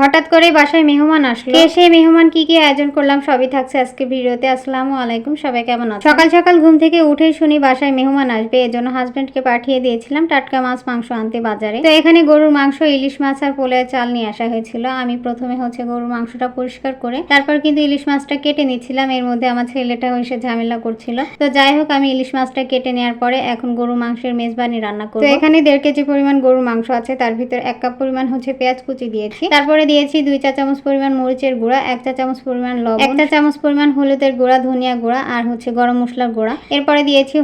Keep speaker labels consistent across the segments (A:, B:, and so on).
A: হঠাৎ করে বাসায় মেহমান আসলো। সেই মেহমান কি আয়োজন করলাম সবই থাকছে আজকে ভিডিওতে। আসসালামু আলাইকুম, সবাই কেমন আছেন? সকাল সকাল ঘুম থেকে উঠেই শুনি বাসায় মেহমান আসবে, এজন্য হাজবেন্ডকে পাঠিয়ে দিয়েছিলাম টাটকা মাছ মাংস আনতে বাজারে। তো এখানে গরুর মাংস, ইলিশ মাছ আর পোলের চাল নিয়ে আসা হয়েছিল। আমি প্রথমে গরুর মাংসটা পরিষ্কার করে তারপর কিন্তু ইলিশ মাছটা কেটে নিচ্ছিলাম। এর মধ্যে আমার ছেলেটা এসে ঝামেলা করছিল। তো যাই হোক, আমি ইলিশ মাছটা কেটে নেওয়ার পরে এখন গরুর মাংসের মেজবানি রান্না করব। তো এখানে 1.5 কেজি পরিমাণ গরুর মাংস আছে, তার ভিতর 1 কাপ পরিমাণ পেঁয়াজ কুচি দিয়েছি। তারপরে দিয়েছি 2 চা চামচ পরিমাণ মরিচের গুঁড়া, 1 চা চামচ পরিমাণ লবণ, 1 চা চামচ পরিমাণ হলুদের গুঁড়া, ধনিয়া গুঁড়া আর গরম মশলার গুঁড়া। এরপরে দিয়েছি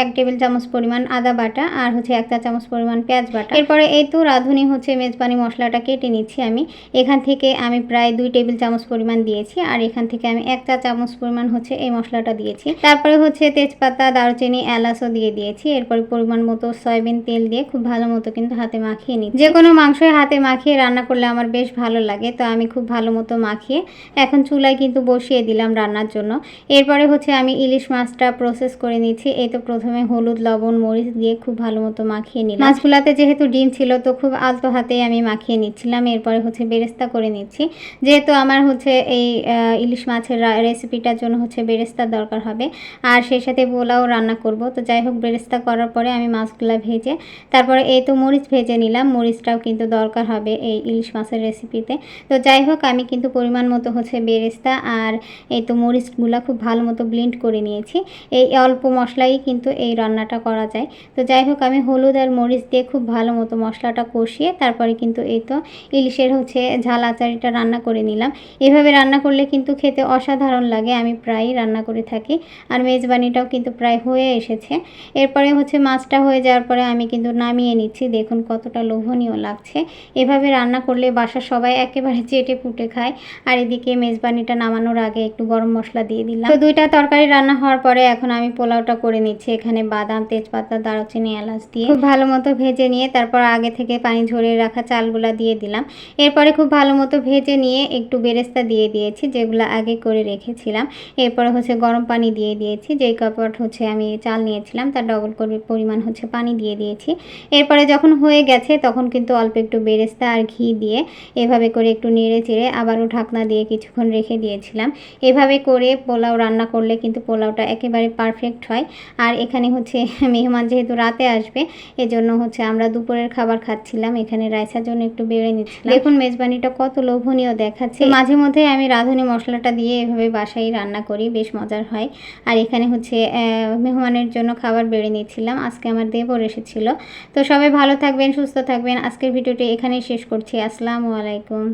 A: 1 টেবিল চামচ পরিমাণ আদা বাটা আর 1 চা চামচ পরিমাণ পেঁয়াজ বাটা। এরপরে এই তো রাঁধুনি মেজবানি মশলাটা কেটে নিচ্ছি আমি। এখান থেকে আমি প্রায় 2 টেবিল চামচ পরিমাণ দিয়েছি আর এখান থেকে আমি 1 চা চামচ পরিমাণ এই মশলাটা দিয়েছি। তারপরে তেজপাতা, দারুচিনি, এলাচও দিয়ে দিয়েছি। এরপরে পরিমাণ মতো সয়াবিন তেল দিয়ে খুব ভালো মতো কিন্তু হাতে মাখিয়ে নিচ্ছি। যে কোনো মাংসই হাতে মাখিয়ে রান্না করলে আমার বেশ ভালো লাগে। তো আমি খুব ভালো মতো মাখিয়ে এখন চুলায় কিন্তু বসিয়ে দিলাম রান্নার জন্য। এরপরে আমি ইলিশ মাছটা প্রসেস করে নিচ্ছি। এই তো প্রথমে হলুদ, লবণ, মরিচ দিয়ে খুব ভালো মতো মাখিয়ে নিলাম। মাছগুলাতে যেহেতু ডিম ছিল তো খুব আলতো হাতে আমি মাখিয়ে নিচ্ছিলাম। এরপরে বেরেস্তা করে নিচ্ছি। যেহেতু আমার এই ইলিশ মাছের রেসিপিটার জন্য বেরেস্তার দরকার হবে আর সেই সাথে পোলাও রান্না করব। তো যাই হোক, বেরেস্তা করার পরে আমি মাছগুলা ভেজে তারপরে এই তো মরিচ ভেজে নিলাম। মরিচটাও কিন্তু দরকার হবে এই ইলিশ মাছের রেসিপিতে। তো যাই হোক, আমি কিন্তু পরিমাণ মতো বেরেস্তা আর এই তো মরিচগুলা খুব ভালো মতো ব্লেন্ড করে নিয়েছি। এই অল্প মশলাই কিন্তু এই রান্নাটা করা যায়। তো যাই হোক, আমি হলুদ আর মরিচ দিয়ে খুব ভালো মতো মশলাটা কষিয়ে তারপরে কিন্তু এই তো ইলিশের ঝাল আচারিটা রান্না করে নিলাম। এভাবে রান্না করলে কিন্তু খেতে অসাধারণ লাগে। আমি প্রায়ই রান্না করে থাকি আর মেজবানিটাও কিন্তু প্রায় হয়ে এসেছে। এরপরে মাছটা হয়ে যাওয়ার পরে আমি কিন্তু নামিয়ে নিচ্ছি। দেখুন কতটা লোভনীয় লাগছে। এভাবে রান্না করলে বাসার সবাই একেবারে চেটে পুটে খায়। আর এদিকে মেজবানিটা নামানোর আগে একটু গরম মশলা দিয়ে দিলাম। তো 2টা তরকারি রান্না হওয়ার পরে এখন আমি পোলাওটা করে নিচ্ছি। এখানে বাদাম, তেজপাতা, দারুচিনি, এলাচ দিয়ে খুব ভালো মতো ভেজে নিয়ে তারপর আগে থেকে পানি ঝরিয়ে রাখা চালগুলা দিয়ে দিলাম। এরপরে খুব ভালো মতো ভেজে নিয়ে একটু বেরেস্তা দিয়ে দিয়েছি, যেগুলো আগে করে রেখেছিলাম। এরপরে গরম পানি দিয়ে দিয়েছি। যেই কাপড় আমি চাল নিয়েছিলাম তার ডবল করে পরিমাণ পানি দিয়ে দিয়েছি। এরপরে যখন হয়ে গেছে তখন কিন্তু অল্প একটু বেরেস্তা আর ঘি দিয়ে এভাবে করে একটু নেড়ে চেড়ে আবারও ঢাকনা দিয়ে কিছুক্ষণ রেখে দিয়েছিলাম। এভাবে করে পোলাও রান্না করলে কিন্তু পোলাওটা একেবারে পারফেক্ট হয়। আর এখানে মেহমান যেহেতু রাতে আসবে এজন্য আমরা দুপুরের খাবার খাচ্ছিলাম। এখানে রাইসার জন্য একটু বেড়ে নিচ্ছিলাম। দেখুন মেজবানিটা কত লোভনীয় দেখাচ্ছে। মাঝে মধ্যে আমি রাঁধুনি মশলাটা দিয়ে এভাবে বাসায় রান্না করি, বেশ মজার হয়। আর এখানে মেহমানের জন্য খাবার বেড়ে নিচ্ছিলাম। আজকে আমার দেবর এসেছিল। তো সবাই ভালো থাকবেন, সুস্থ থাকবেন। আজকের ভিডিওটি এখানেই শেষ করছি। আসসালামু আলাইকুম।